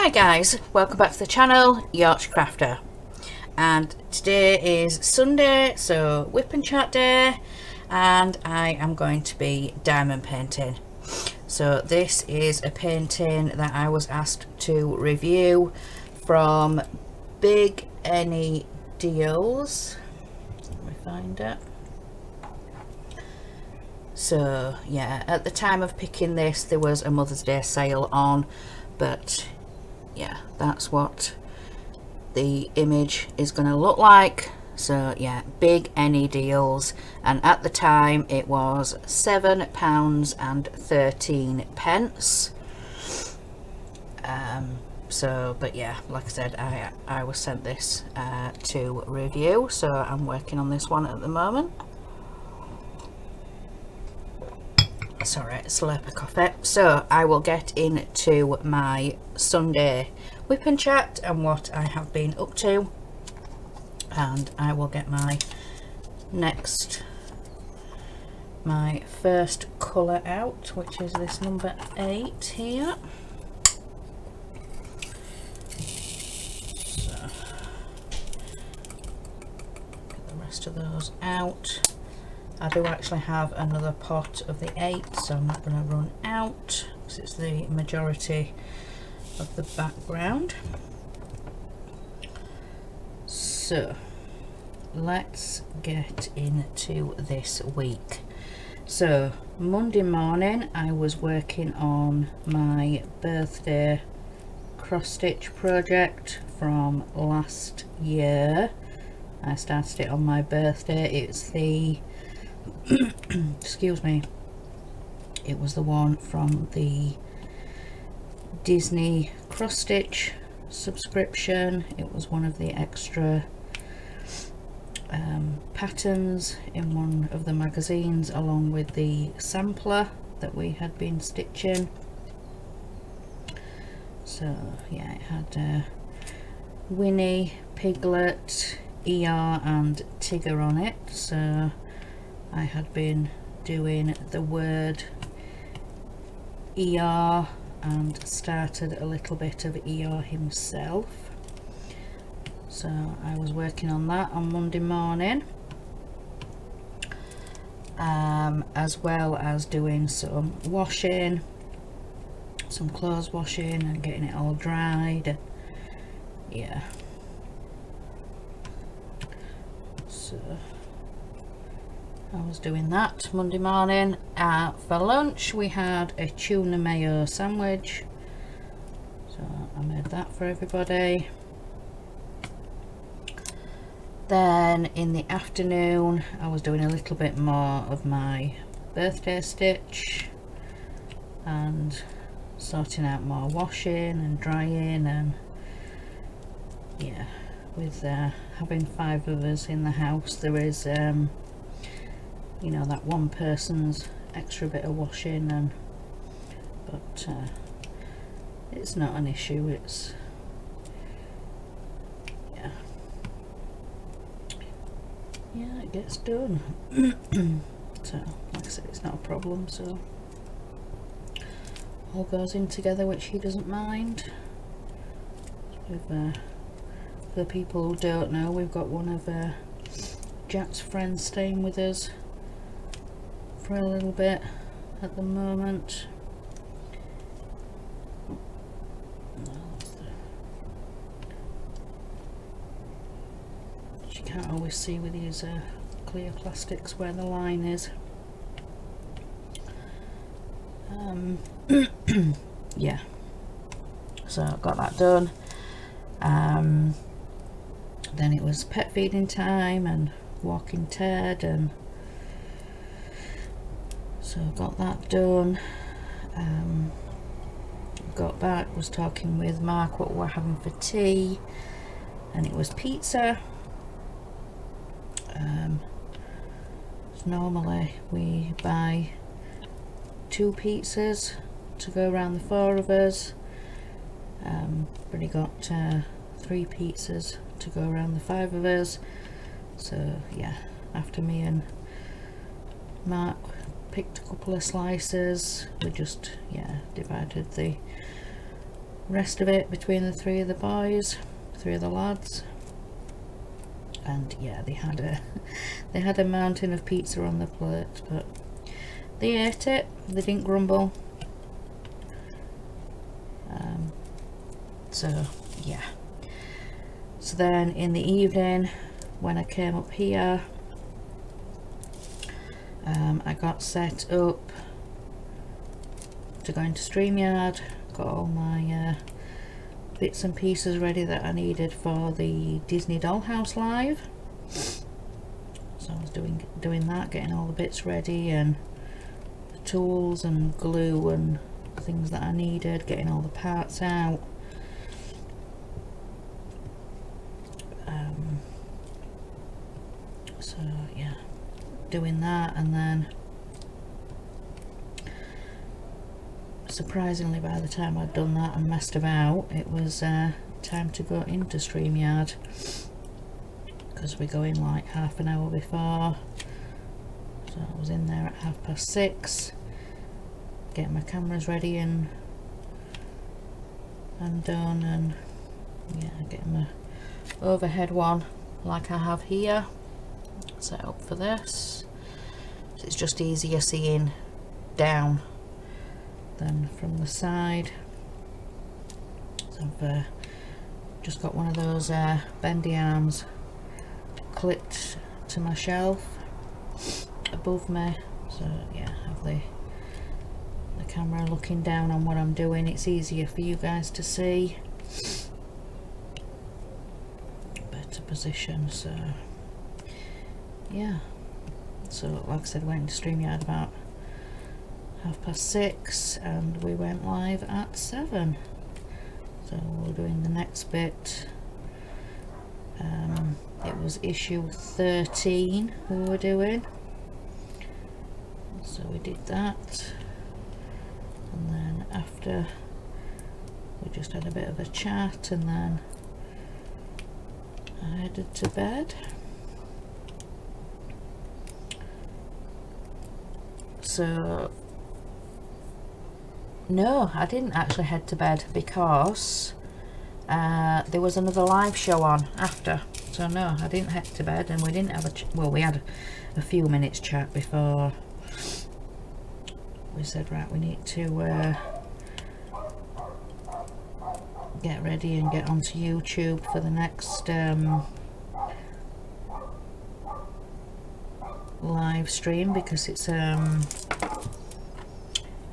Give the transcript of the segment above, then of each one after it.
Hi guys, welcome back to the channel, Yorkshire Crafter, and today is Sunday, so Whip and Chat day, and I am going to be diamond painting. So this is a painting that I was asked to review from BIGANYDEALS. Let me find it. So yeah, at the time of picking this there was a Mother's Day sale on, but yeah, that's what the image is going to look like. So yeah, BIGANYDEALS, and at the time it was £7.13. So but yeah, like I said, I was sent this to review, so I'm working on this one at the moment. Sorry, slurp of coffee. So I will get into my Sunday Whip and Chat and what I have been up to, and I will get my first colour out, which is this number 8 here. So get the rest of those out. I do actually have another pot of the 8, so I'm not going to run out because it's the majority of the background. So let's get into this week. So Monday morning I was working on my birthday cross stitch project from last year. I started it on my birthday. It's the excuse me, it was the one from the Disney cross stitch subscription. It was one of the extra patterns in one of the magazines, along with the sampler that we had been stitching. So yeah, it had Winnie, Piglet, ER and Tigger on it. So I had been doing the word ER and started a little bit of ER himself. So I was working on that on Monday morning, as well as doing some washing, some clothes washing and getting it all dried. Yeah. So I was doing that Monday morning. For lunch we had a tuna mayo sandwich, so I made that for everybody. Then in the afternoon I was doing a little bit more of my birthday stitch and sorting out more washing and drying, and yeah, with having 5 of us in the house, there is you know, that one person's extra bit of washing, and but it's not an issue. It's yeah, it gets done. So like I said, it's not a problem, so all goes in together, which he doesn't mind. With for the people who don't know, we've got one of Jack's friends staying with us for a little bit at the moment. You can't always see with these clear plastics where the line is. Yeah, so I got that done. Then it was pet feeding time and walking Ted, and so I got that done. Got back, was talking with Mark what we're having for tea, and it was pizza. Normally we buy 2 pizzas to go around the 4 of us, but he got 3 pizzas to go around the 5 of us. So yeah, after me and Mark picked a couple of slices, we just divided the rest of it between the three of the boys, three of the lads. And yeah, they had a mountain of pizza on the plate, but they ate it. They didn't grumble. So yeah. So then in the evening, when I came up here, I got set up to go into StreamYard. Got all my bits and pieces ready that I needed for the Disney Dollhouse Live. So I was doing that, getting all the bits ready and the tools and glue and things that I needed, getting all the parts out. So yeah, doing that, and then surprisingly by the time I'd done that and messed about, it was time to go into StreamYard, because we go in like half an hour before. So I was in there at 6:30, getting my cameras ready and done, and yeah, getting my overhead one like I have here set up for this. So it's just easier seeing down than from the side. So I've just got one of those bendy arms clipped to my shelf above me, so yeah, have the camera looking down on what I'm doing. It's easier for you guys to see, better position. So yeah, so like I said, went to StreamYard about 6:30 and we went live at 7. So we're doing the next bit. It was issue 13 we were doing, so we did that, and then after we just had a bit of a chat, and then I headed to bed. So no, I didn't actually head to bed because there was another live show on after. So no, I didn't head to bed, and we didn't have well, we had a few minutes chat before we said, right, we need to get ready and get onto YouTube for the next live stream, because it's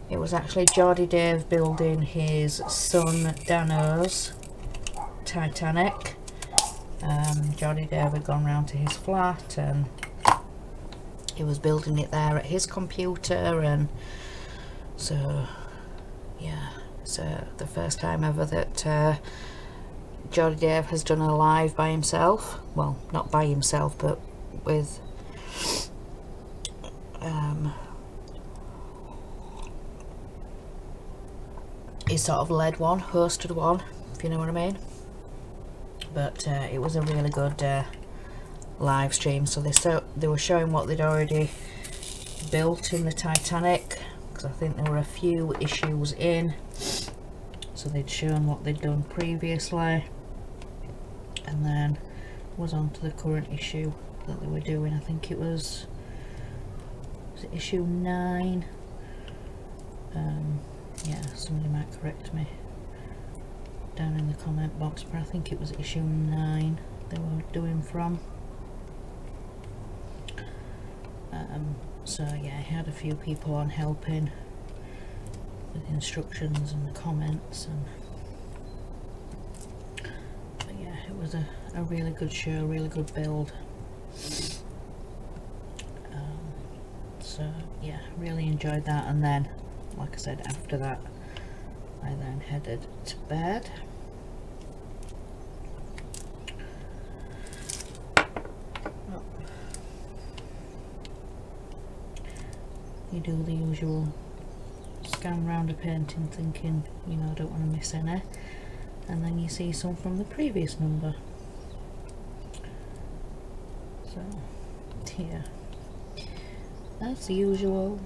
it was actually Geordie Dave building his son Dano's Titanic. Geordie Dave had gone round to his flat and he was building it there at his computer, and so yeah, so the first time ever that Geordie Dave has done a live by himself. Well, not by himself, but with he sort of led one, hosted one, if you know what I mean. But it was a really good live stream. So they were showing what they'd already built in the Titanic, because I think there were a few issues in, so they'd shown what they'd done previously, and then was on to the current issue that they were doing. I think it was it issue 9? Yeah, somebody might correct me down in the comment box, but I think it was issue 9 they were doing from. So yeah, he had a few people on helping with instructions and the comments, and but yeah, it was a really good show, really good build. So yeah, really enjoyed that, and then like I said, after that I then headed to bed. You do the usual scan round a painting thinking, you know, I don't want to miss any, and then you see some from the previous number. So yeah, as usual,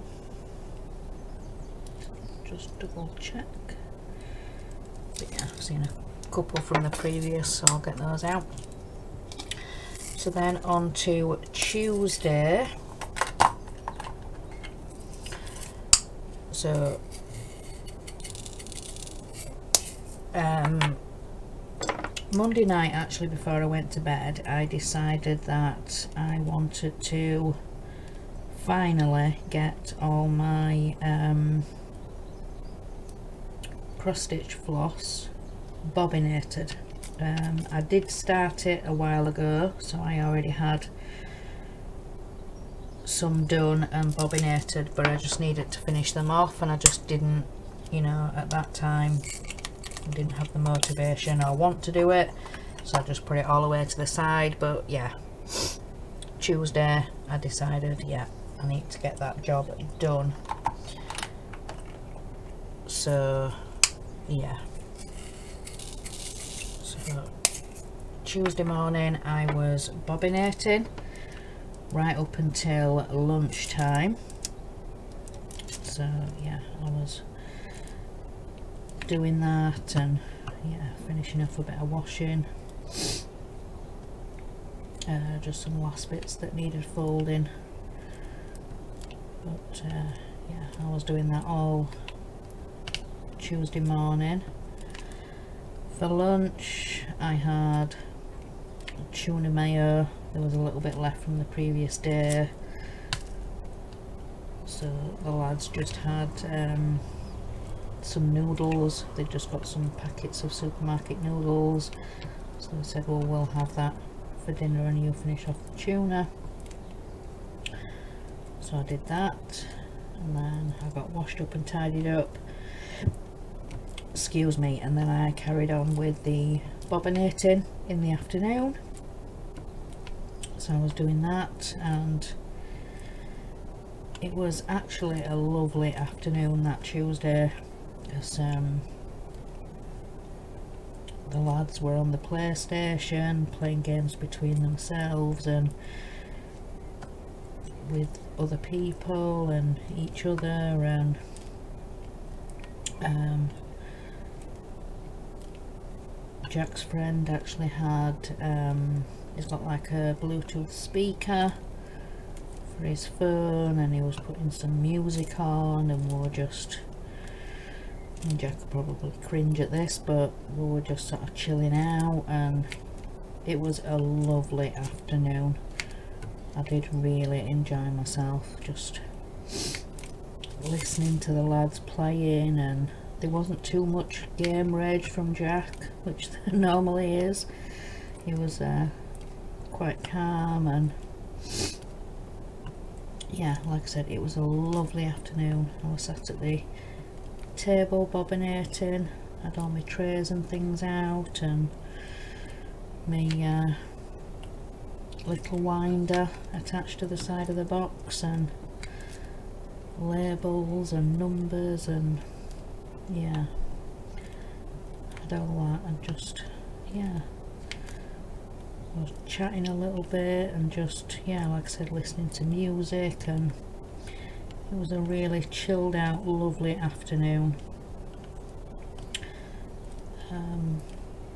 just double check. But yeah, I've seen a couple from the previous, so I'll get those out. So then on to Tuesday. So Monday night, actually, before I went to bed, I decided that I wanted to finally get all my cross stitch floss bobbinated. I did start it a while ago, so I already had some done and bobbinated, but I just needed to finish them off, and I just didn't, you know, at that time I didn't have the motivation or want to do it, so I just put it all the way to the side. But yeah, Tuesday I decided, yeah, I need to get that job done. So yeah, so Tuesday morning I was bobbinating right up until lunchtime. So yeah, I was doing that and yeah, finishing off a bit of washing, just some last bits that needed folding. But yeah, I was doing that all Tuesday morning. For lunch I had tuna mayo. There was a little bit left from the previous day, so the lads just had some noodles. They just got some packets of supermarket noodles, so they said, well, we'll have that for dinner and you'll finish off the tuna. So I did that, and then I got washed up and tidied up, excuse me, and then I carried on with the bobbinating in the afternoon. So I was doing that, and it was actually a lovely afternoon that Tuesday, because the lads were on the PlayStation playing games between themselves and with other people and each other, and Jack's friend actually had he's got like a Bluetooth speaker for his phone, and he was putting some music on, and we were just, and Jack would probably cringe at this, but we were just sort of chilling out, and it was a lovely afternoon. I did really enjoy myself, just listening to the lads playing, and there wasn't too much game rage from Jack, which there normally is. He was quite calm, and yeah, like I said, it was a lovely afternoon. I was sat at the table bobbinating, had all my trays and things out, and my little winder attached to the side of the box, and labels and numbers, and yeah, had all that, and just, yeah, I was chatting a little bit, and just, yeah, like I said, listening to music, and it was a really chilled out, lovely afternoon.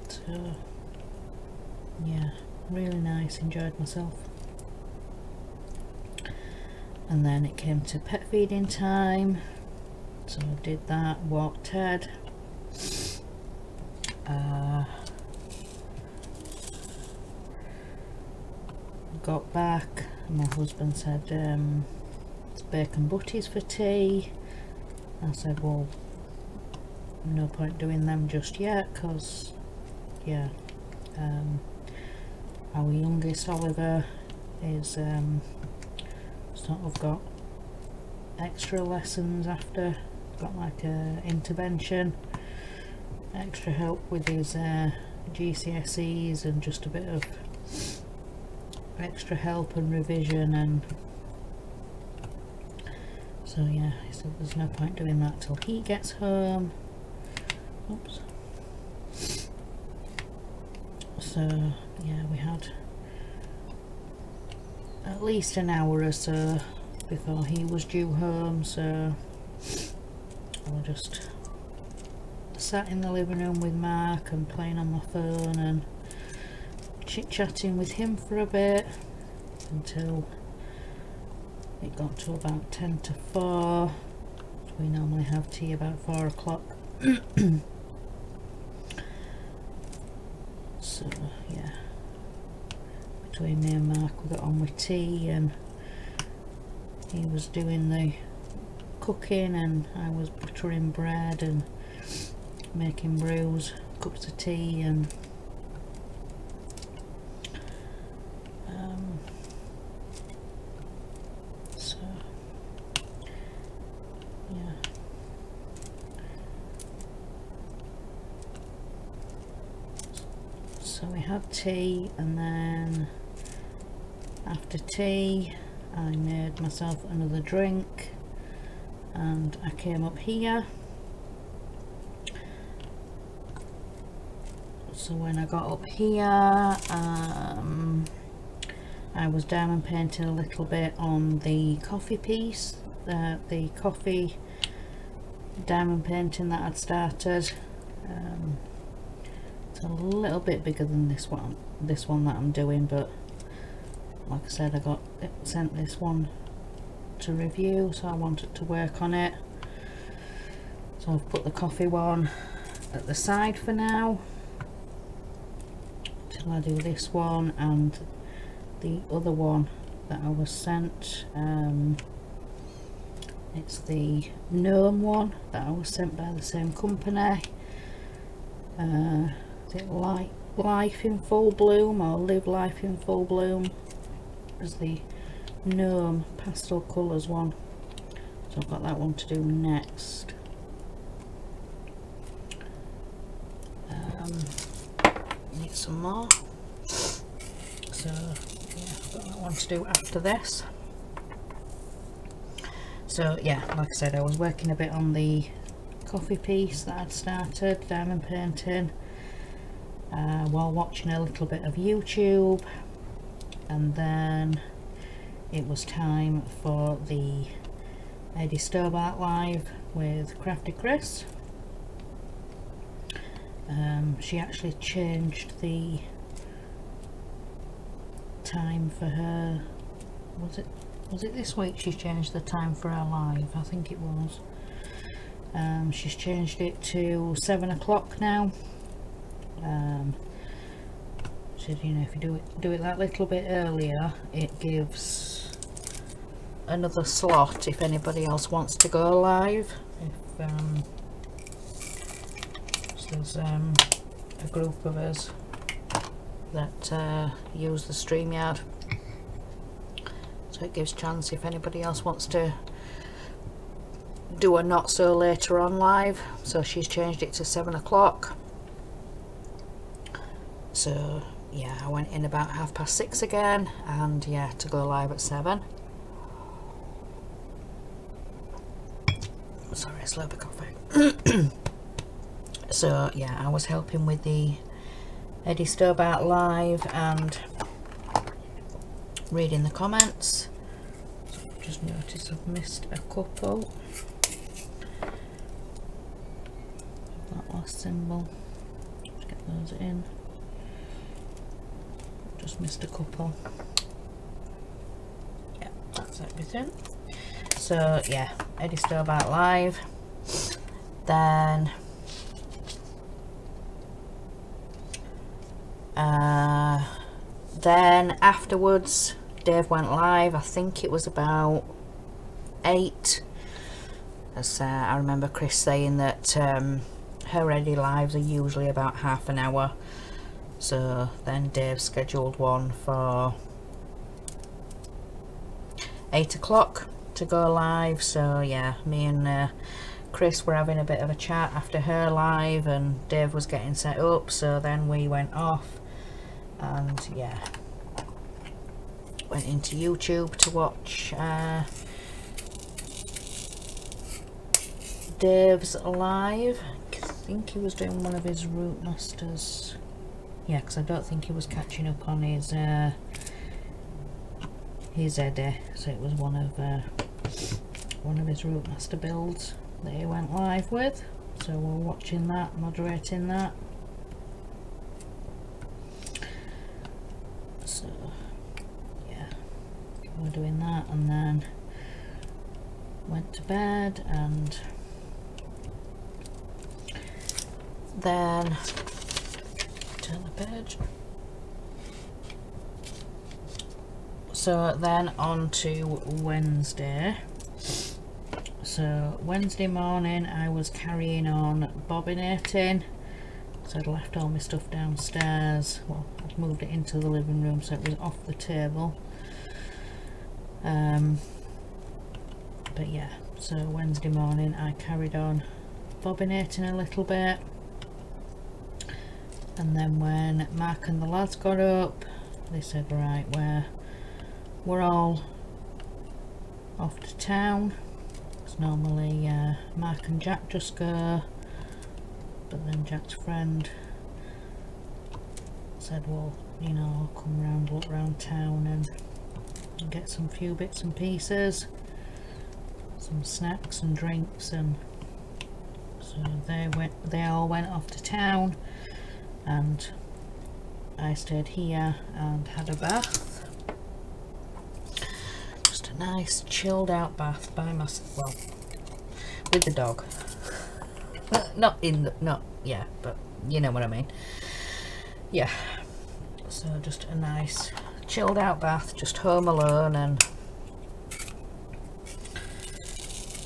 So yeah, really nice, enjoyed myself. And then it came to pet feeding time, so I did that, walked Ted, got back, and my husband said it's bacon butties for tea. I said, well, no point doing them just yet, because yeah, our youngest Oliver is sort of got extra lessons after, got like a intervention, extra help with his GCSEs, and just a bit of extra help and revision, and so yeah, he said there's no point doing that till he gets home. Oops. So yeah, we had at least an hour or so before he was due home, so we'll just sat in the living room with Mark and playing on my phone and chit-chatting with him for a bit until it got to about 10 to 4. We normally have tea about 4 o'clock. So yeah, between me and Mark we got on with tea, and he was doing the cooking and I was buttering bread and making brews, cups of tea, and so yeah. So we had tea, and then after tea I made myself another drink and I came up here. So when I got up here, I was diamond painting a little bit on the coffee piece, the coffee diamond painting that I'd started. It's a little bit bigger than this one that I'm doing, but like I said, I got sent this one to review, so I wanted to work on it. So I've put the coffee one at the side for now till I do this one and the other one that I was sent. It's the gnome one that I was sent by the same company. Is it Life in Full Bloom or Live Life in Full Bloom? As the gnome pastel colours one. So I've got that one to do next. Need some more. So yeah, I've got that one to do after this. So yeah, like I said, I was working a bit on the coffee piece that I'd started, diamond painting, while watching a little bit of YouTube, and then it was time for the Eddie Stobart live with Crafty Chris. She actually changed the time for her, was it this week she's changed the time for her live? I think it was. She's changed it to 7 o'clock now. She said, you know, if you do it that little bit earlier, it gives another slot if anybody else wants to go live. If there's a group of us that use the StreamYard, so it gives chance if anybody else wants to do a not so later on live. So she's changed it to 7 o'clock. So yeah, I went in about 6:30 again, and yeah, to go live at 7. Sorry, a slow bit coffee. So yeah, I was helping with the Eddie Stobart live and reading the comments. So I've just noticed I've missed a couple. That last symbol, let's get those in. Just missed a couple. Yeah, that's everything. So yeah, Eddie Stobart live. Then afterwards Dave went live. I think it was about 8, as I remember Chris saying that her Eddie lives are usually about half an hour. So then Dave scheduled one for 8 o'clock to go live. So yeah, me and Chris were having a bit of a chat after her live, and Dave was getting set up, so then we went off and yeah, went into YouTube to watch Dave's live. I think he was doing one of his Route Masters. Yeah, because I don't think he was catching up on his Eddie, so it was one of his Route Master builds that he went live with. so we're watching that, moderating that. So yeah, we're doing that, and then went to bed, and then turn the page. So then on to Wednesday. So Wednesday morning I was carrying on bobbinating. So I'd left all my stuff downstairs. Well, I'd moved it into the living room so it was off the table. But yeah, so Wednesday morning I carried on bobbinating a little bit. And then when Mark and the lads got up, they said, right, we're all off to town. Because normally Mark and Jack just go, but then Jack's friend said, well, you know, I'll come round, look round town and get some few bits and pieces, some snacks and drinks. And so they all went off to town, and I stayed here and had a bath. Just a nice chilled out bath by myself, well, with the dog. Not yeah, but you know what I mean. Yeah, so just a nice chilled out bath, just home alone. And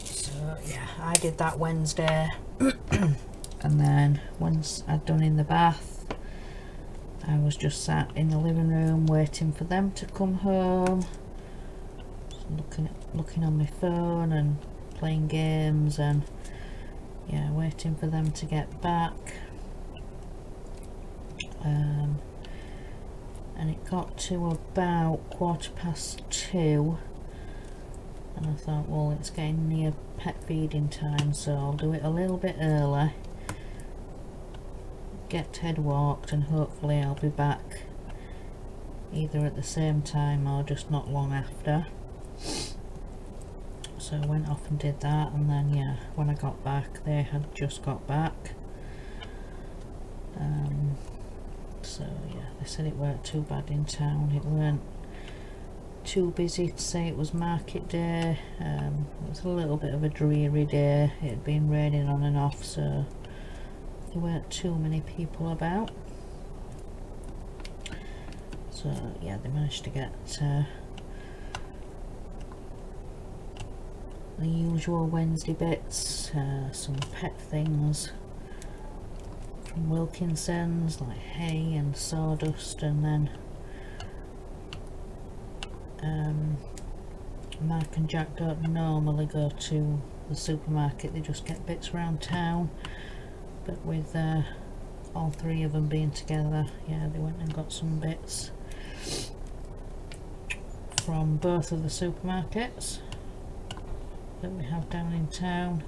so yeah, I did that Wednesday. And then once I'd done in the bath, I was just sat in the living room waiting for them to come home, looking on my phone and playing games, and yeah, waiting for them to get back. And it got to about 2:15, and I thought, well, it's getting near pet feeding time, so I'll do it a little bit early, get Ted walked, and hopefully I'll be back either at the same time or just not long after. So I went off and did that, and then yeah, when I got back they had just got back. So yeah, they said it weren't too bad in town, it weren't too busy to say it was market day. It was a little bit of a dreary day, it had been raining on and off, so there weren't too many people about. So yeah, they managed to get the usual Wednesday bits, some pet things from Wilkinson's, like hay and sawdust, and then Mark and Jack don't normally go to the supermarket, they just get bits around town, but with all three of them being together, yeah, they went and got some bits from both of the supermarkets that we have down in town.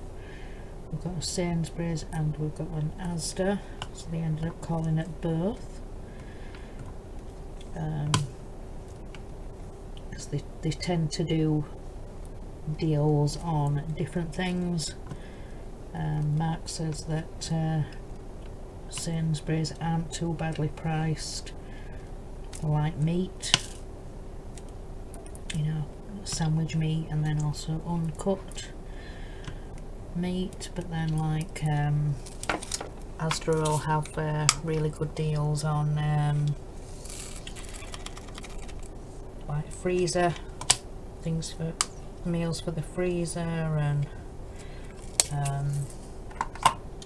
We've got a Sainsbury's and we've got an Asda, so they ended up calling it both, because they tend to do deals on different things. Mark says that Sainsbury's aren't too badly priced, like meat, you know, sandwich meat, and then also uncooked meat, but then like Asda will have really good deals on like freezer things, for meals for the freezer, and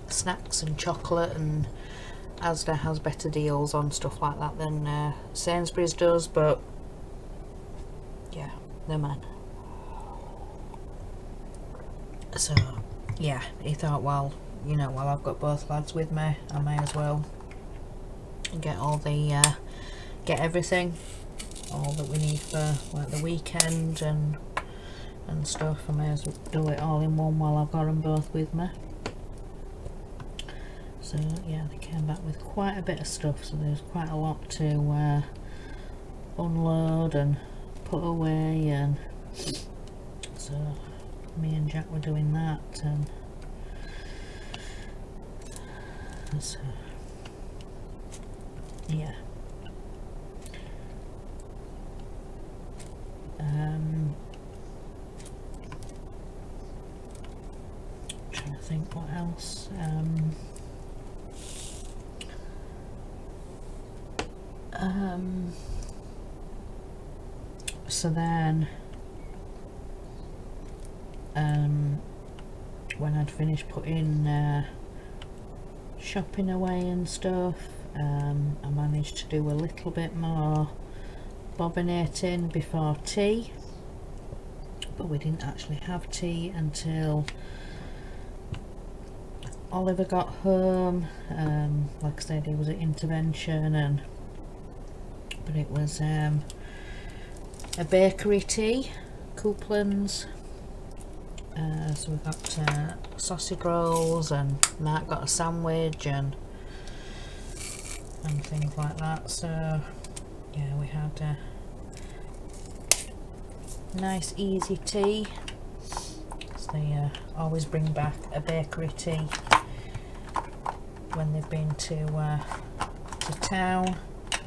snacks and chocolate, and Asda has better deals on stuff like that than Sainsbury's does, but yeah, no man. So yeah, he thought, well, you know, while I've got both lads with me, I may as well get all the get everything, all that we need for like the weekend and stuff. I may as well do it all in one while I've got them both with me. So yeah, they came back with quite a bit of stuff, so there's quite a lot to unload and put away, and so me and Jack were doing that, and So, yeah. Trying to think what else. So then when I'd finished putting shopping away and stuff, I managed to do a little bit more bobbinating before tea, but we didn't actually have tea until Oliver got home. Like I said, he was at intervention, but it was a bakery tea, Coupland's. So we got sausage rolls, and Mark got a sandwich and things like that. So yeah, we had a nice easy tea. So they always bring back a bakery tea when they've been to town,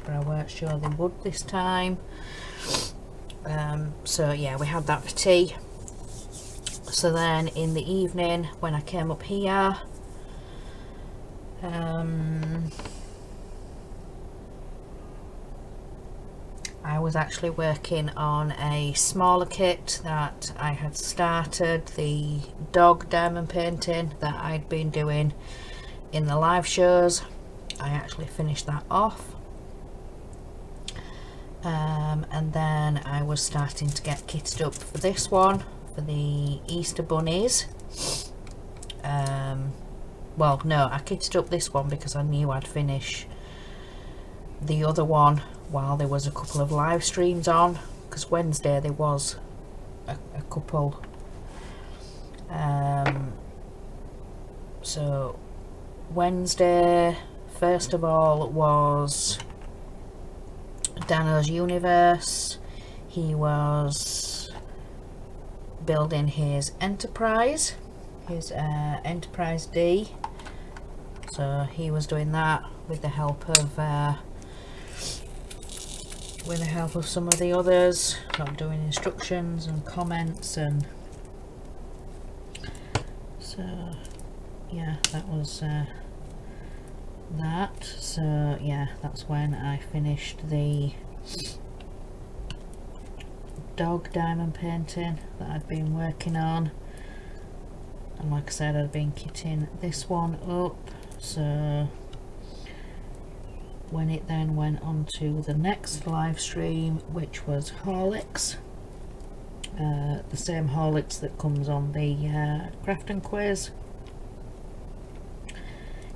but I weren't sure they would this time. So yeah, we had that for tea. So then in the evening when I came up here, I was actually working on a smaller kit that I had started, the dog diamond painting that I'd been doing in the live shows. I actually finished that off. And then I was starting to get kitted up for this one, for the Easter bunnies. Well, no, I kitted up this one because I knew I'd finish the other one while there was a couple of live streams on, because Wednesday there was a couple. So Wednesday, first of all, was Dano's Universe. He was building his Enterprise, his Enterprise D. So he was doing that with the help of some of the others, like doing instructions and comments, and so yeah, that was that. So yeah, that's when I finished the dog diamond painting that I'd been working on, and like I said, I'd been kitting this one up. So when it then went on to the next live stream, which was Horlicks, the same Horlicks that comes on the craft and quiz,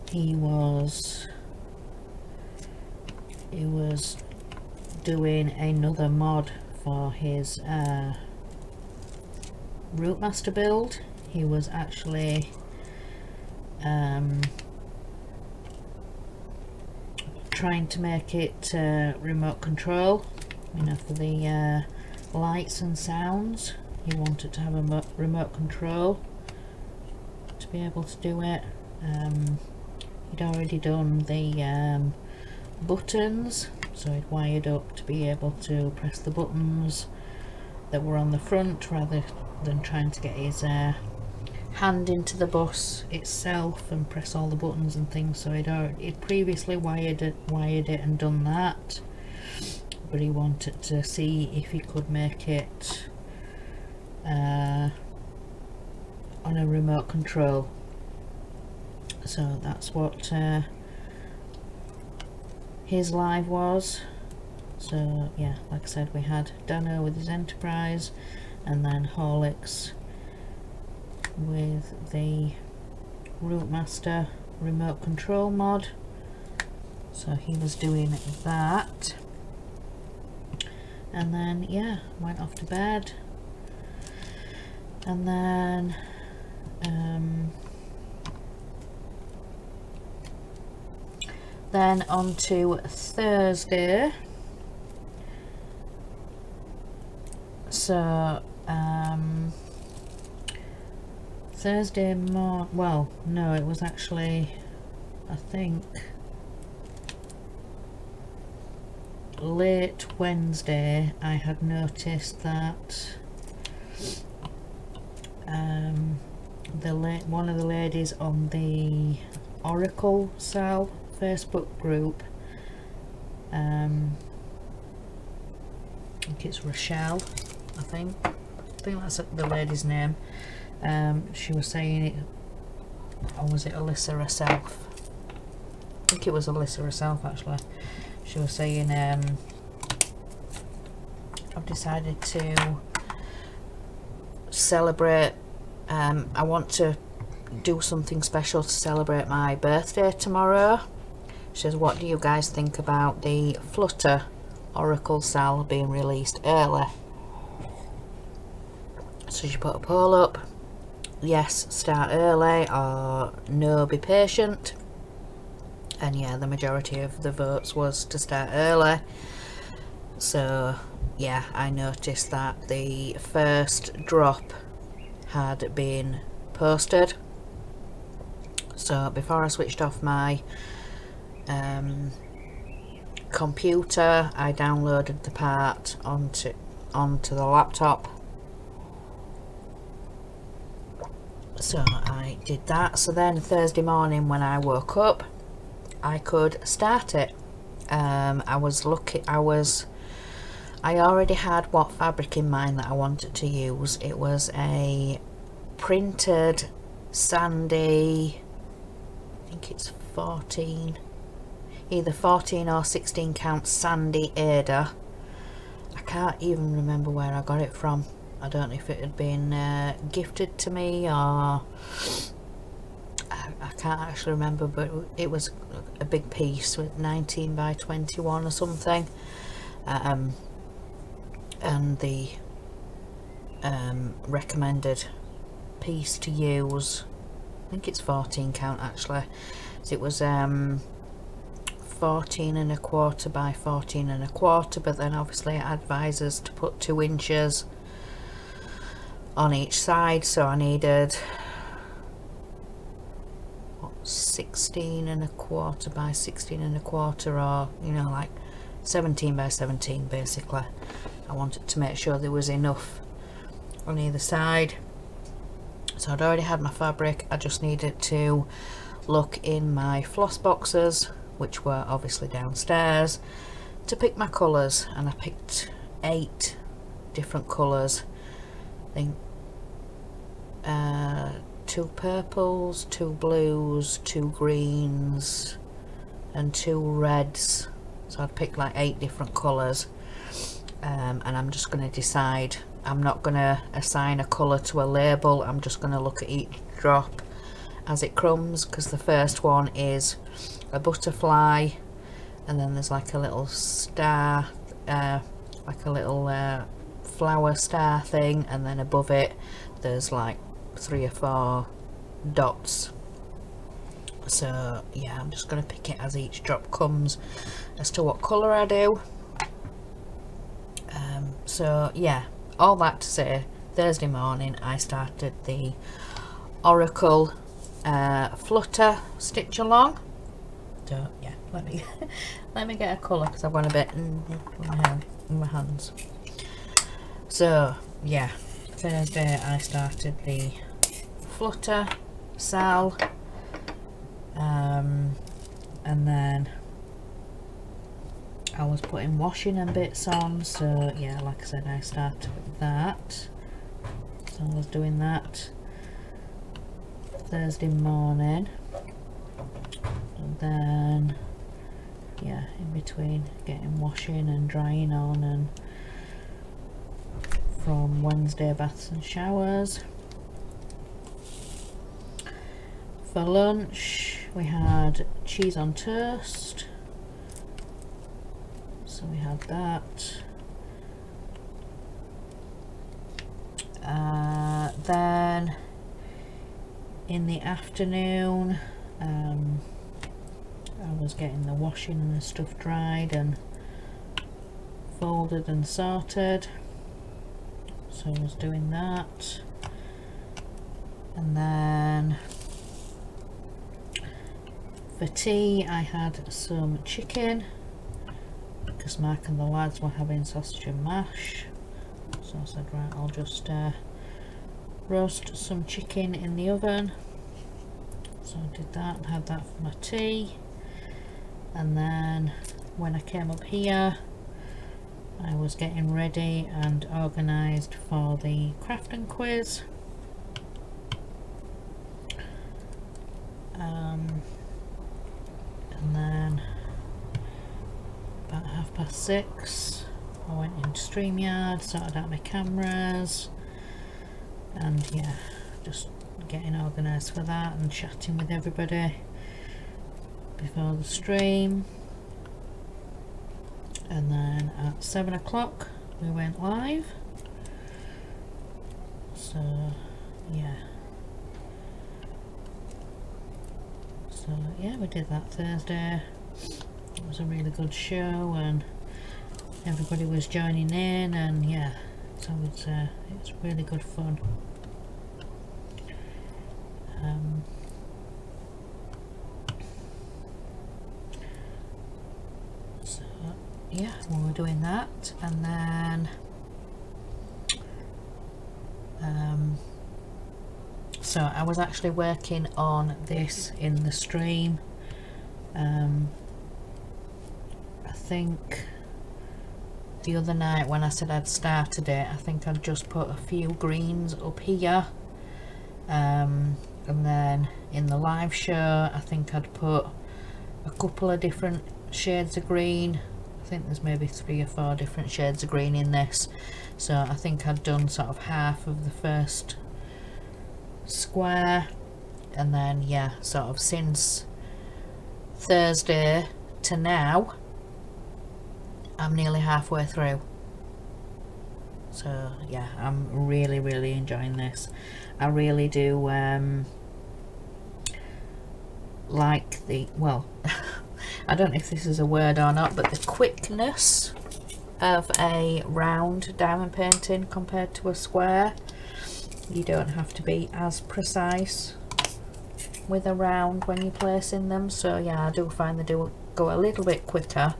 he was doing another mod for his Rootmaster build. He was actually trying to make it remote control, you know, for the lights and sounds. He wanted to have a remote control to be able to do it. He'd already done the buttons, so he'd wired up to be able to press the buttons that were on the front, rather than trying to get his hand into the bus itself and press all the buttons and things. So he'd previously wired it and done that, but he wanted to see if he could make it on a remote control. So that's what his live was. So yeah, like I said, we had Dano with his Enterprise, and then Horlicks with the Rootmaster remote control mod. So he was doing that, and then yeah, went off to bed, and then on to Thursday. So Thursday well, no, it was actually I think late Wednesday I had noticed that one of the ladies on the Oracle Cell Facebook group, I think it's Rochelle, I think that's the lady's name. She was saying it, or was it Alyssa herself? I think it was Alyssa herself actually. She was saying I've decided to celebrate, I want to do something special to celebrate my birthday tomorrow. She says, what do you guys think about the Flutter Oracle Cell being released early? So she put a poll up, yes, start early, or no, be patient. And yeah, the majority of the votes was to start early. So yeah, I noticed that the first drop had been posted. So before I switched off my computer, I downloaded the part onto the laptop. So I did that. So then Thursday morning when I woke up, I could start it. I already had what fabric in mind that I wanted to use. It was a printed sandy, I think it's 14, either 14 or 16 count sandy Ada. I can't even remember where I got it from. I don't know if it had been gifted to me, or I can't actually remember, but it was a big piece with 19 by 21 or something. And the recommended piece to use, I think it's 14 count actually. So it was 14 and a quarter by 14 and a quarter, but then obviously it advises to put 2 inches on each side, so I needed 16 and a quarter by 16 and a quarter, or like 17 by 17 basically. I wanted to make sure there was enough on either side. So I'd already had my fabric, I just needed to look in my floss boxes, which were obviously downstairs, to pick my colours, and I picked 8 different colours. I think 2 purples, 2 blues, 2 greens and 2 reds. So I'd picked like 8 different colours, and I'm just going to decide. I'm not going to assign a colour to a label, I'm just going to look at each drop as it comes, because the first one is a butterfly, and then there's like a little star, like a little flower star thing, and then above it there's like 3 or 4 dots. So yeah, I'm just going to pick it as each drop comes as to what colour I do. So yeah, all that to say, Thursday morning I started the Oracle Flutter stitch along. So yeah, let me get a colour, because I've got a bit in my hands. So yeah, Thursday I started the Flutter Cell, and then I was putting washing and bits on. So yeah, like I said, I started with that. So I was doing that Thursday morning, and then yeah, in between getting washing and drying on, and from Wednesday baths and showers. For lunch we had cheese on toast, so we had that. Then in the afternoon I was getting the washing and the stuff dried and folded and sorted, so I was doing that. And then for tea I had some chicken, because Mark and the lads were having sausage and mash, so I said, right, I'll just roast some chicken in the oven. So I did that and had that for my tea. And then when I came up here, I was getting ready and organised for the crafting quiz. And then about 6:30 I went into StreamYard, sorted out my cameras, and yeah, just getting organised for that and chatting with everybody before the stream. And then at 7 o'clock we went live. So yeah, we did that Thursday. It was a really good show and everybody was joining in, and yeah, so it's really good fun. So yeah, we were doing that, and then so I was actually working on this in the stream. I think the other night when I said I'd started it, I think I'd just put a few greens up here, and then in the live show I think I'd put a couple of different shades of green. I think there's maybe 3 or 4 different shades of green in this, so I think I'd done sort of half of the first square, and then yeah, sort of since Thursday to now I'm nearly halfway through. So yeah, I'm really enjoying this. I really do like the, well, I don't know if this is a word or not, but the quickness of a round diamond painting compared to a square. You don't have to be as precise with a round when you're placing them, so yeah, I do find they do go a little bit quicker.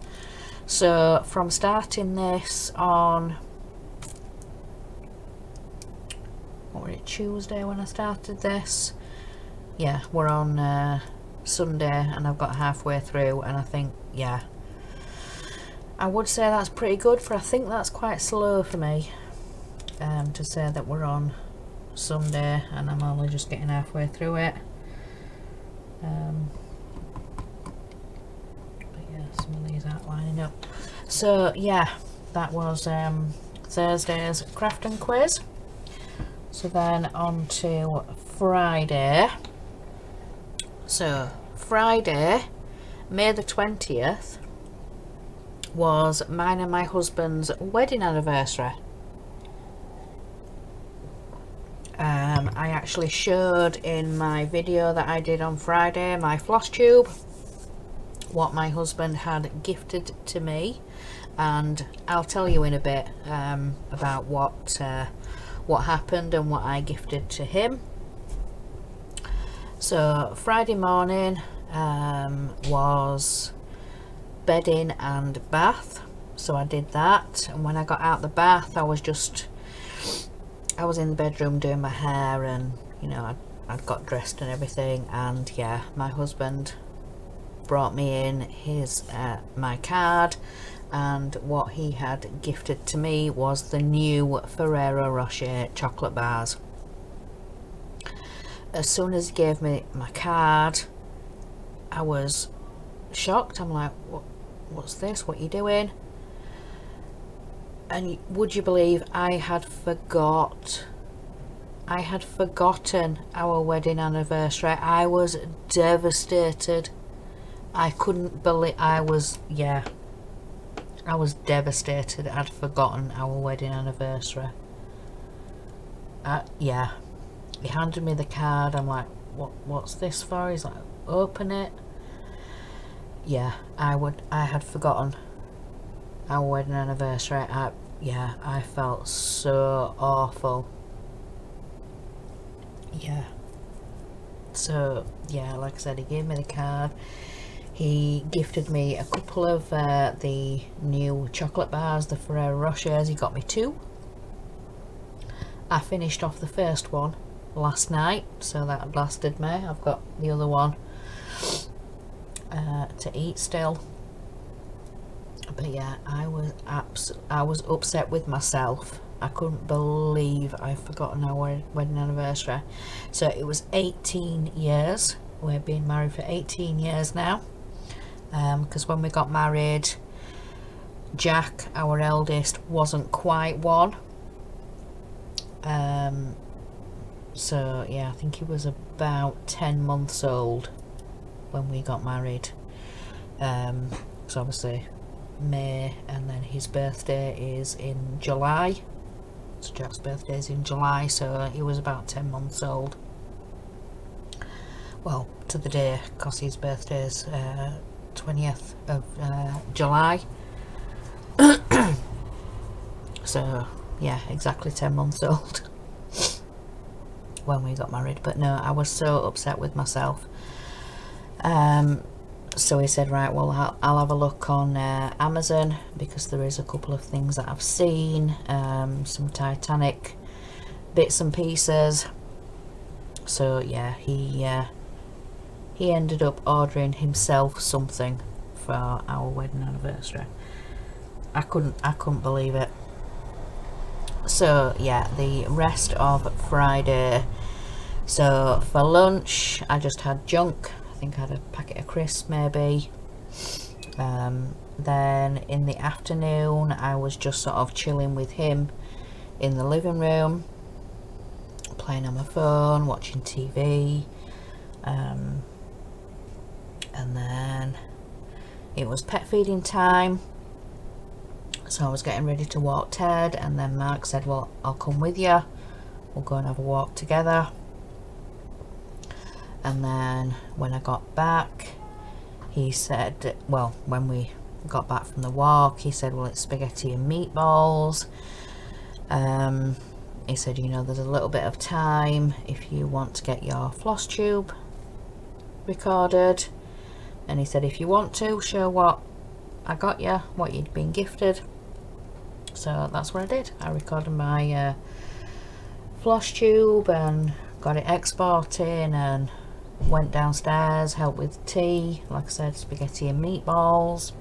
So from starting this on, what was it, Tuesday when I started this, yeah, we're on Sunday and I've got halfway through, and I think, yeah, I would say that's pretty good for, I think that's quite slow for me to say that we're on Sunday and I'm only just getting halfway through it. But yeah, some of these aren't lining up. So yeah, that was Thursday's crafting quiz. So then on to Friday. So Friday, May the 20th, was mine and my husband's wedding anniversary. I actually showed in my video that I did on Friday, my floss tube, what my husband had gifted to me, and I'll tell you in a bit about what happened and what I gifted to him. So Friday morning was bedding and bath, so I did that, and when I got out the bath I was in the bedroom doing my hair, and you know, I'd got dressed and everything, and yeah, my husband brought me in his my card, and what he had gifted to me was the new Ferrero Rocher chocolate bars. As soon as he gave me my card, I was shocked. I'm like, what's this? What are you doing? And would you believe I had forgotten our wedding anniversary. I was devastated. I couldn't believe, I was devastated. I'd forgotten our wedding anniversary. Yeah, he handed me the card. I'm like, what's this for? He's like, open it. Yeah, I had forgotten our wedding anniversary. I felt so awful. Yeah, so yeah, like I said, he gave me the card, He gifted me a couple of the new chocolate bars, the Ferrero Rochers. He got me 2. I finished off the first one last night, so that lasted me. I've got the other one to eat still. But yeah, I was upset with myself. I couldn't believe I've forgotten our wedding anniversary. So it was 18 years. We've been married for 18 years now. Because when we got married, Jack, our eldest, wasn't quite 1. So yeah, I think he was about 10 months old when we got married. So obviously May, and then his birthday is in July. So Jack's birthday is in July, so he was about 10 months old. Well, to the day, because his birthday is 20th of July. So yeah, exactly 10 months old when we got married. But no, I was so upset with myself. So he said, right, well, I'll have a look on Amazon, because there is a couple of things that I've seen, some Titanic bits and pieces. So yeah, he ended up ordering himself something for our wedding anniversary. I couldn't believe it. So yeah, the rest of Friday, so for lunch I just had junk. I think I had a packet of crisps maybe. Then in the afternoon I was just sort of chilling with him in the living room, playing on my phone, watching TV. And then it was pet feeding time, so I was getting ready to walk Ted, and then Mark said, well, I'll come with you, we'll go and have a walk together. And then when I got back, he said, well, when we got back from the walk, he said, well, it's spaghetti and meatballs. He said, you know, there's a little bit of time if you want to get your floss tube recorded. And he said, if you want to show what I got you, what you'd been gifted. So that's what I did. I recorded my floss tube and got it exporting, and went downstairs, helped with tea, like I said, spaghetti and meatballs.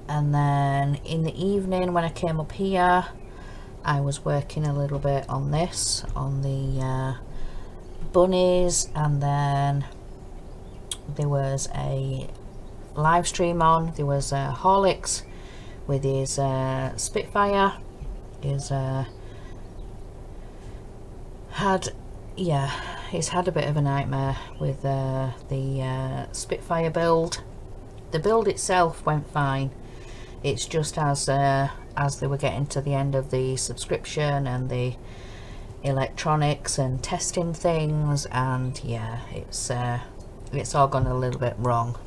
And then in the evening when I came up here, I was working a little bit on this, on the bunnies, and then there was a live stream on. There was Horlicks with his Spitfire. He's had a bit of a nightmare with the Spitfire build. The build itself went fine. It's just as they were getting to the end of the subscription and the electronics and testing things, and yeah, it's all gone a little bit wrong.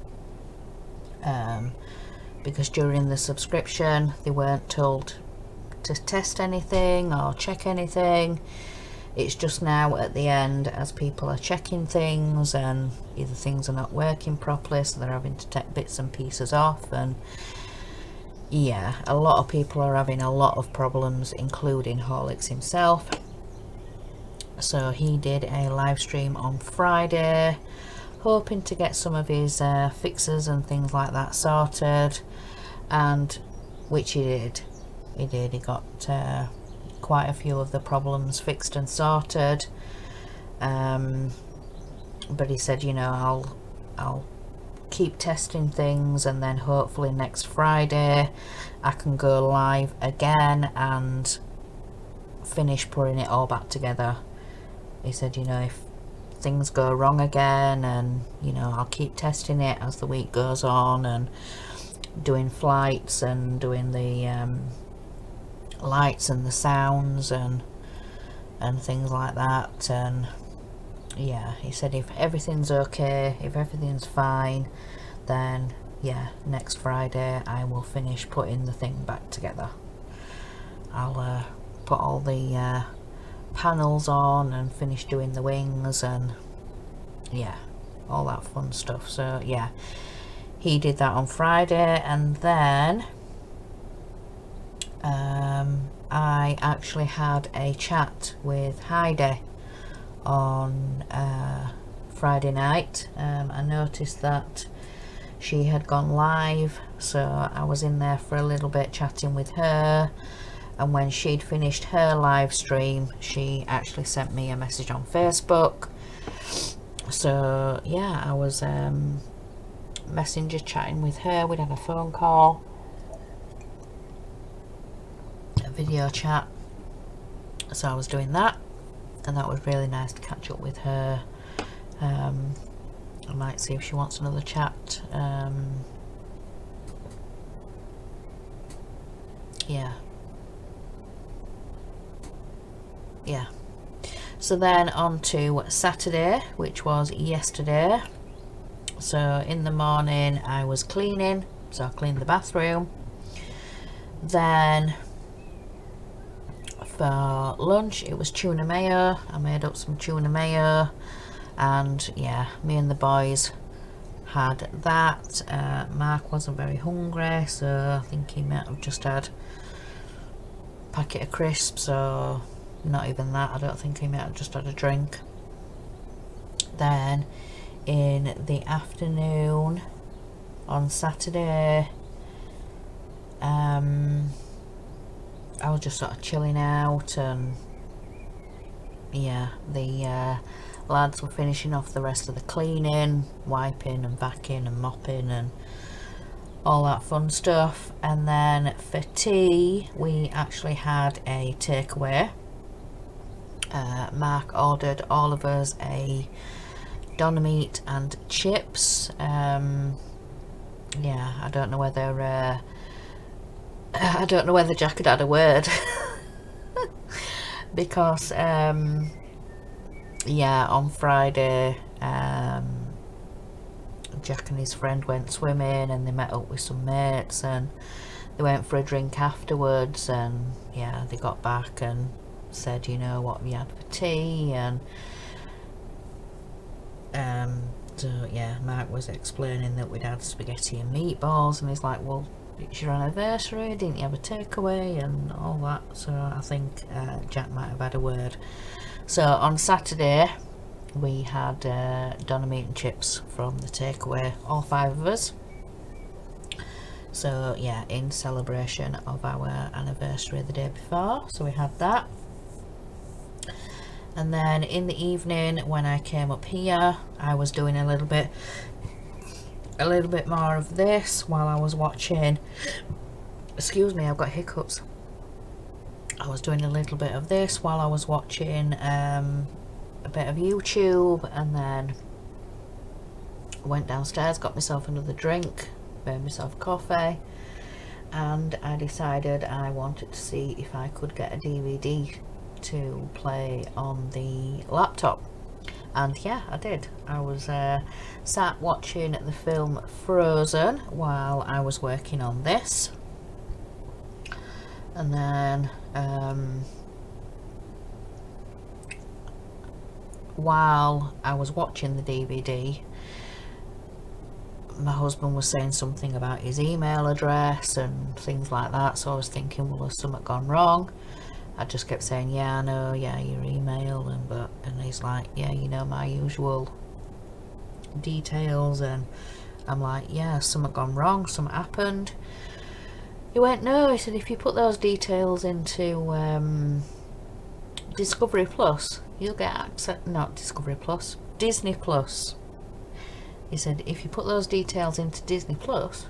Because during the subscription they weren't told to test anything or check anything. It's just now at the end, as people are checking things, and either things are not working properly, so they're having to take bits and pieces off. And yeah, a lot of people are having a lot of problems, including Horlicks himself. So he did a live stream on Friday, hoping to get some of his fixes and things like that sorted, and which he did. He got quite a few of the problems fixed and sorted. But he said, you know, I'll keep testing things, and then hopefully next Friday I can go live again and finish putting it all back together. He said, you know, if things go wrong again, and you know, I'll keep testing it as the week goes on, and doing flights and doing the lights and the sounds and things like that. And yeah, he said if everything's okay, if everything's fine, then yeah, next Friday I will finish putting the thing back together. I'll put all the panels on and finish doing the wings, and yeah, all that fun stuff. So yeah, he did that on Friday, and then I actually had a chat with Heidi on Friday night. I noticed that she had gone live, so I was in there for a little bit chatting with her, and when she'd finished her live stream, she actually sent me a message on Facebook. So yeah, I was messenger chatting with her. We'd had a phone call, a video chat, so I was doing that, and that was really nice to catch up with her. I might see if she wants another chat. Yeah. So then on to Saturday, which was yesterday. So in the morning I was cleaning, so I cleaned the bathroom. Then for lunch it was tuna mayo. I made up some tuna mayo, and yeah, me and the boys had that. Mark wasn't very hungry, so I think he might have just had a packet of crisps, or not even that. I don't think he might have just had a drink. Then in the afternoon on Saturday, I was just sort of chilling out, and yeah, the lads were finishing off the rest of the cleaning, wiping and vacuuming and mopping and all that fun stuff. And then for tea we actually had a takeaway. Mark ordered all of us a doner meat and chips. Yeah, I don't know whether Jack had a word because yeah, on Friday Jack and his friend went swimming, and they met up with some mates, and they went for a drink afterwards, and yeah, they got back and said, you know, what we had for tea, and so yeah, Mark was explaining that we'd had spaghetti and meatballs, and he's like, well, it's your anniversary, didn't you have a takeaway and all that? So I think Jack might have had a word. So on Saturday we had doner meat and chips from the takeaway, all 5 of us. So yeah, in celebration of our anniversary the day before, so we had that. And then in the evening when I came up here, I was doing a little bit more of this while I was watching, excuse me, I've got hiccups. I was doing a little bit of this while I was watching a bit of YouTube, and then went downstairs, got myself another drink, made myself coffee, and I decided I wanted to see if I could get a DVD to play on the laptop. And yeah, I did. I was sat watching the film Frozen while I was working on this, and then while I was watching the DVD, my husband was saying something about his email address and things like that, so I was thinking, well, has something gone wrong? I just kept saying, yeah, I know, yeah, your email, and he's like, yeah, you know, my usual details, and I'm like, yeah, something gone wrong, something happened. He went, no, he said, if you put those details into Discovery Plus, you'll get access, not Discovery Plus, Disney Plus. He said, if you put those details into Disney Plus,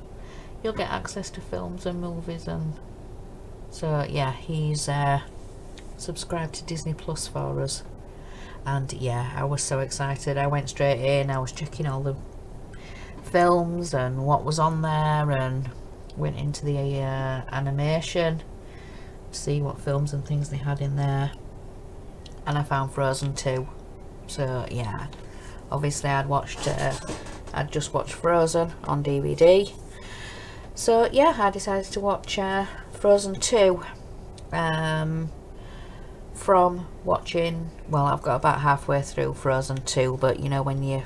you'll get access to films and movies. And so yeah, he's subscribed to Disney Plus for us, and yeah, I was so excited. I went straight in, I was checking all the films and what was on there, and went into the animation to see what films and things they had in there, and I found Frozen 2. So yeah, obviously I'd just watched Frozen on DVD, so yeah, I decided to watch Frozen 2 from watching, well, I've got about halfway through Frozen 2, but you know, when you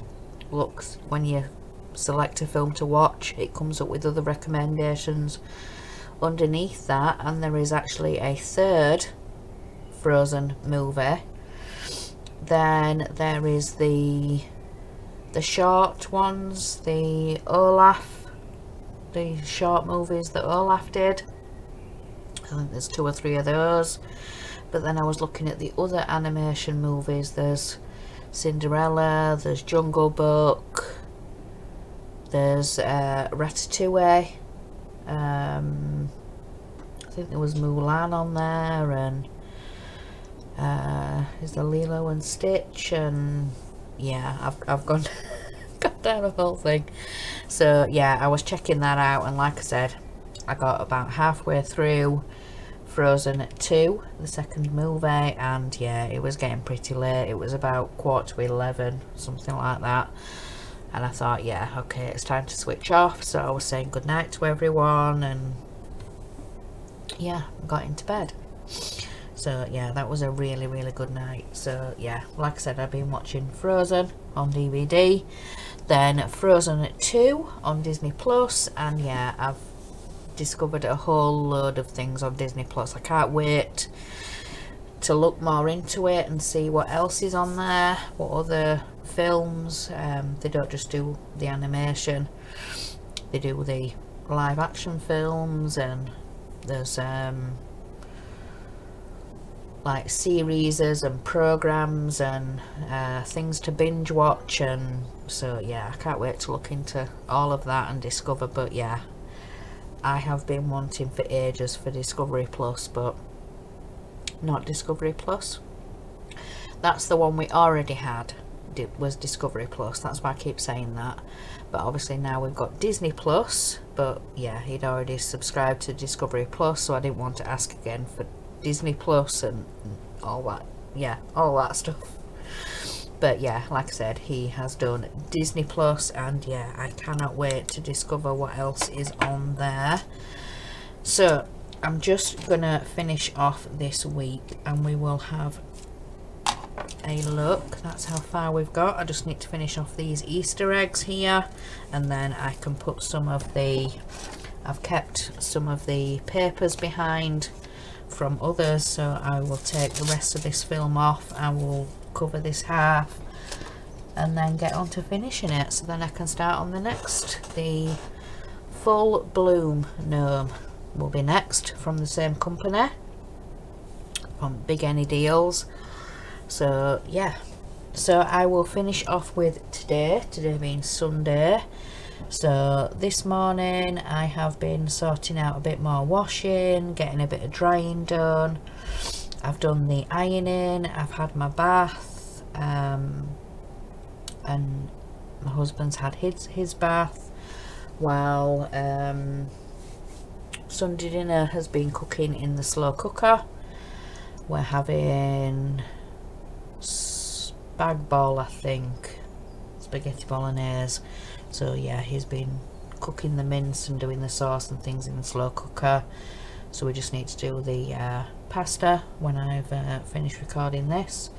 looks, when you select a film to watch, it comes up with other recommendations underneath that, and there is actually a third Frozen movie. Then there is the short ones, the short movies that Olaf did. I think there's 2 or 3 of those. But then I was looking at the other animation movies. There's Cinderella, there's Jungle Book, there's Ratatouille, I think there was Mulan on there, and is there Lilo and Stitch, and yeah, I've gone got down the whole thing. So yeah, I was checking that out, and like I said, I got about halfway through Frozen 2, the second movie, and yeah, it was getting pretty late. It was about 11:15, something like that, and I thought, yeah, okay, it's time to switch off. So I was saying goodnight to everyone, and yeah, got into bed. So yeah, that was a really good night. So yeah, like I said, I've been watching Frozen on DVD, then Frozen 2 on Disney Plus, and yeah, I've discovered a whole load of things on Disney Plus. I can't wait to look more into it and see what else is on there, what other films. They don't just do the animation, they do the live action films, and there's like series and programs and things to binge watch, and so yeah, I can't wait to look into all of that and discover. But yeah, I have been wanting for ages for Discovery Plus, but not Discovery Plus. That's the one we already had, was Discovery Plus. That's why I keep saying that. But obviously now we've got Disney Plus, but yeah, he'd already subscribed to Discovery Plus, so I didn't want to ask again for Disney Plus and all that. Yeah, all that stuff. But yeah, like I said, he has done Disney Plus, and yeah, I cannot wait to discover what else is on there. So I'm just gonna finish off this week, and we will have a look. That's how far we've got. I just need to finish off these Easter eggs here, and then I can put some of the, I've kept some of the papers behind from others, so I will take the rest of this film off. I will cover this half and then get on to finishing it, so then I can start on the next. The Full Bloom Gnome will be next, from the same company, from BIGANYDEALS. So yeah, so I will finish off with today being Sunday. So this morning I have been sorting out a bit more washing, getting a bit of drying done. I've done the ironing, I've had my bath, and my husband's had his bath, while Sunday dinner has been cooking in the slow cooker. We're having spag bol, I think, spaghetti bolognese. So yeah, he's been cooking the mince and doing the sauce and things in the slow cooker. So we just need to do the pasta when I've finished recording this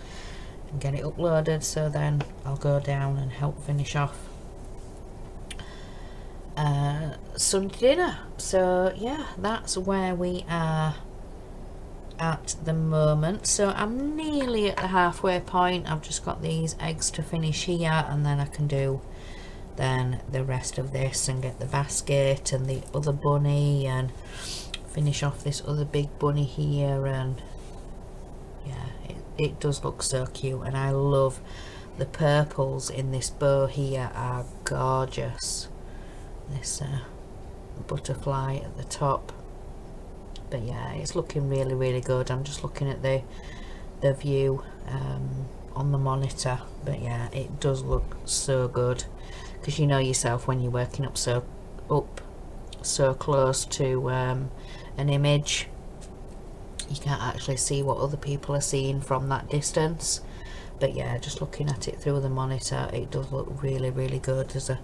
and get it uploaded, so then I'll go down and help finish off Sunday dinner. So yeah, that's where we are at the moment. So I'm nearly at the halfway point. I've just got these eggs to finish here, and then I can do then the rest of this and get the basket and the other bunny and finish off this other big bunny here. And yeah, it does look so cute, and I love the purples in this bow here, are gorgeous. This butterfly at the top. But yeah, it's looking really good. I'm just looking at the view on the monitor, but yeah, it does look so good, because you know yourself, when you're working up so close to an image, you can't actually see what other people are seeing from that distance. But yeah, just looking at it through the monitor, it does look really good. There's a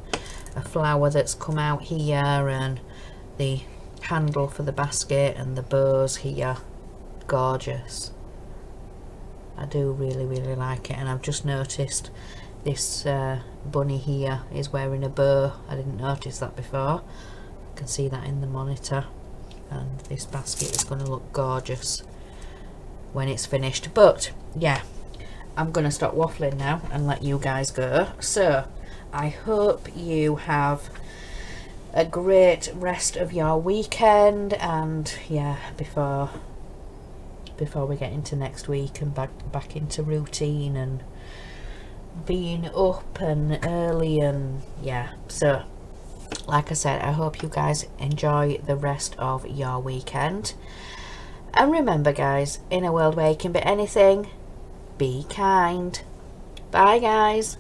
flower that's come out here, and the handle for the basket and the bows here, gorgeous. I do really like it. And I've just noticed this bunny here is wearing a bow. I didn't notice that before. I can see that in the monitor. And this basket is going to look gorgeous when it's finished. But yeah, I'm going to stop waffling now and let you guys go. So I hope you have a great rest of your weekend, and yeah, before we get into next week and back into routine and being up and early, and yeah, so like I said, I hope you guys enjoy the rest of your weekend. And remember guys, in a world where you can be anything, be kind. Bye guys.